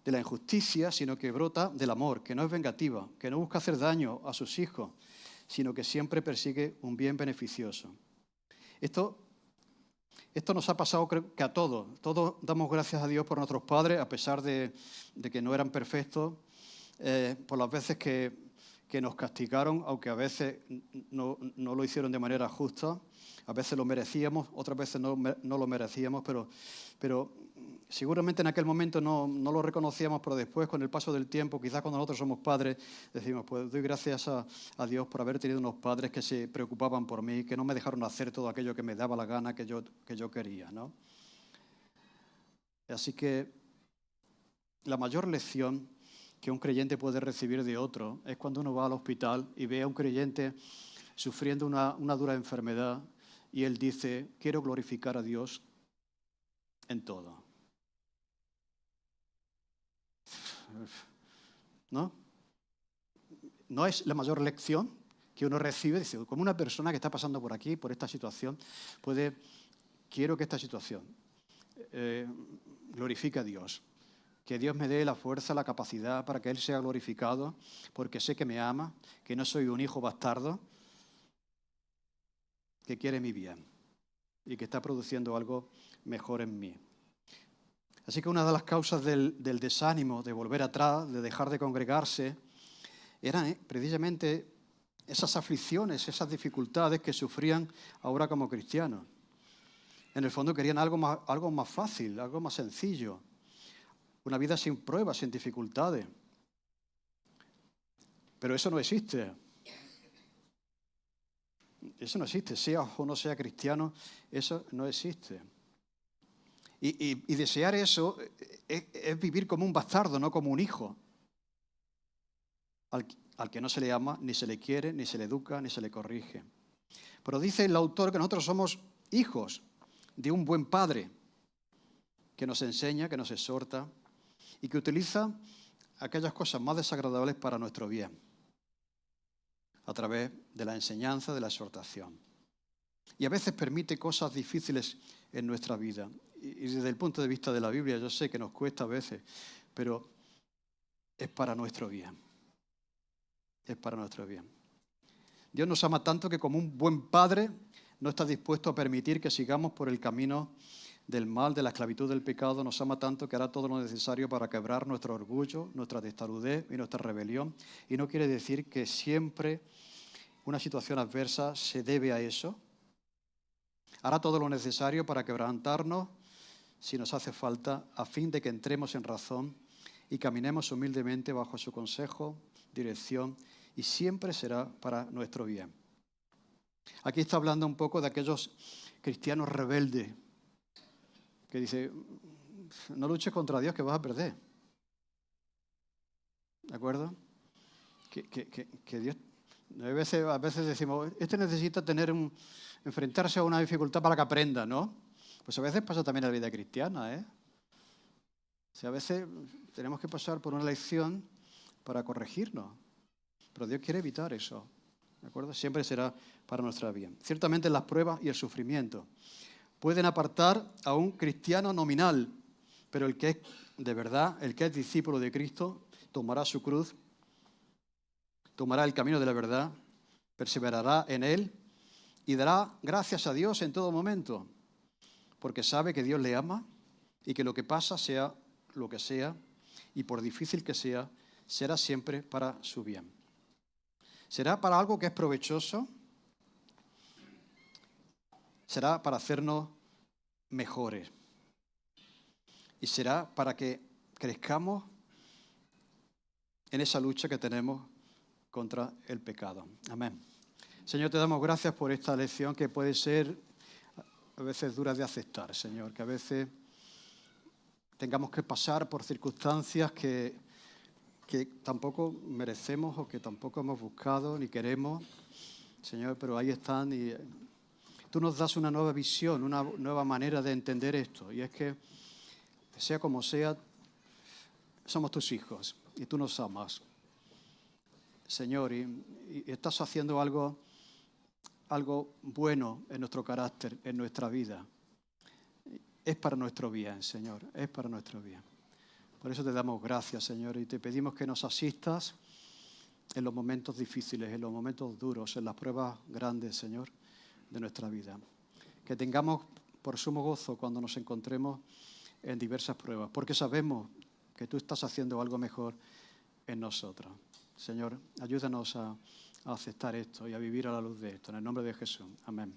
de la injusticia, sino que brota del amor, que no es vengativa, que no busca hacer daño a sus hijos, sino que siempre persigue un bien beneficioso. Esto nos ha pasado, creo que a todos. Todos damos gracias a Dios por nuestros padres, a pesar de que no eran perfectos, por las veces que nos castigaron, aunque a veces no lo hicieron de manera justa. A veces lo merecíamos, otras veces no lo merecíamos, pero seguramente en aquel momento no lo reconocíamos, pero después, con el paso del tiempo, quizás cuando nosotros somos padres, decimos, pues doy gracias a Dios por haber tenido unos padres que se preocupaban por mí, que no me dejaron hacer todo aquello que me daba la gana, que yo quería, ¿no? Así que la mayor lección que un creyente puede recibir de otro es cuando uno va al hospital y ve a un creyente sufriendo una dura enfermedad y él dice, quiero glorificar a Dios en todo. ¿No? No es la mayor lección que uno recibe, dice, como una persona que está pasando por aquí, por esta situación, quiero que esta situación glorifique a Dios. Que Dios me dé la fuerza, la capacidad para que Él sea glorificado, porque sé que me ama, que no soy un hijo bastardo, que quiere mi bien y que está produciendo algo mejor en mí. Así que una de las causas del desánimo, de volver atrás, de dejar de congregarse, eran precisamente esas aflicciones, esas dificultades que sufrían ahora como cristianos. En el fondo querían algo más fácil, algo más sencillo. Una vida sin pruebas, sin dificultades. Pero eso no existe. Eso no existe. Sea o no sea cristiano, eso no existe. Y desear eso es vivir como un bastardo, no como un hijo. Al que no se le ama, ni se le quiere, ni se le educa, ni se le corrige. Pero dice el autor que nosotros somos hijos de un buen padre que nos enseña, que nos exhorta y que utiliza aquellas cosas más desagradables para nuestro bien, a través de la enseñanza, de la exhortación. Y a veces permite cosas difíciles en nuestra vida. Y desde el punto de vista de la Biblia, yo sé que nos cuesta a veces, pero es para nuestro bien. Es para nuestro bien. Dios nos ama tanto que como un buen padre no está dispuesto a permitir que sigamos por el camino del mal, de la esclavitud del pecado. Nos ama tanto que hará todo lo necesario para quebrar nuestro orgullo, nuestra testarudez y nuestra rebelión. Y no quiere decir que siempre una situación adversa se debe a eso. Hará todo lo necesario para quebrantarnos si nos hace falta, a fin de que entremos en razón y caminemos humildemente bajo su consejo, dirección, y siempre será para nuestro bien. Aquí está hablando un poco de aquellos cristianos rebeldes que dice, no luches contra Dios, que vas a perder. ¿De acuerdo? Que Dios... A veces decimos, necesita enfrentarse a una dificultad para que aprenda, ¿no? Pues a veces pasa también en la vida cristiana, ¿eh? O sea, a veces tenemos que pasar por una lección para corregirnos. Pero Dios quiere evitar eso, ¿de acuerdo? Siempre será para nuestra bien. Ciertamente las pruebas y el sufrimiento pueden apartar a un cristiano nominal, pero el que es de verdad, el que es discípulo de Cristo, tomará su cruz, tomará el camino de la verdad, perseverará en él y dará gracias a Dios en todo momento, porque sabe que Dios le ama y que lo que pasa, sea lo que sea, y por difícil que sea, será siempre para su bien. Será para algo que es provechoso, será para hacernos mejores y será para que crezcamos en esa lucha que tenemos contra el pecado. Amén. Señor, te damos gracias por esta lección que puede ser a veces dura de aceptar, Señor, que a veces tengamos que pasar por circunstancias que tampoco merecemos o que tampoco hemos buscado ni queremos, Señor, pero ahí están y tú nos das una nueva visión, una nueva manera de entender esto, y es que, sea como sea, somos tus hijos y tú nos amas, Señor, y estás haciendo algo bueno en nuestro carácter, en nuestra vida. Es para nuestro bien, Señor, es para nuestro bien. Por eso te damos gracias, Señor, y te pedimos que nos asistas en los momentos difíciles, en los momentos duros, en las pruebas grandes, Señor, de nuestra vida. Que tengamos por sumo gozo cuando nos encontremos en diversas pruebas, porque sabemos que tú estás haciendo algo mejor en nosotros. Señor, ayúdanos a aceptar esto y a vivir a la luz de esto. En el nombre de Jesús. Amén.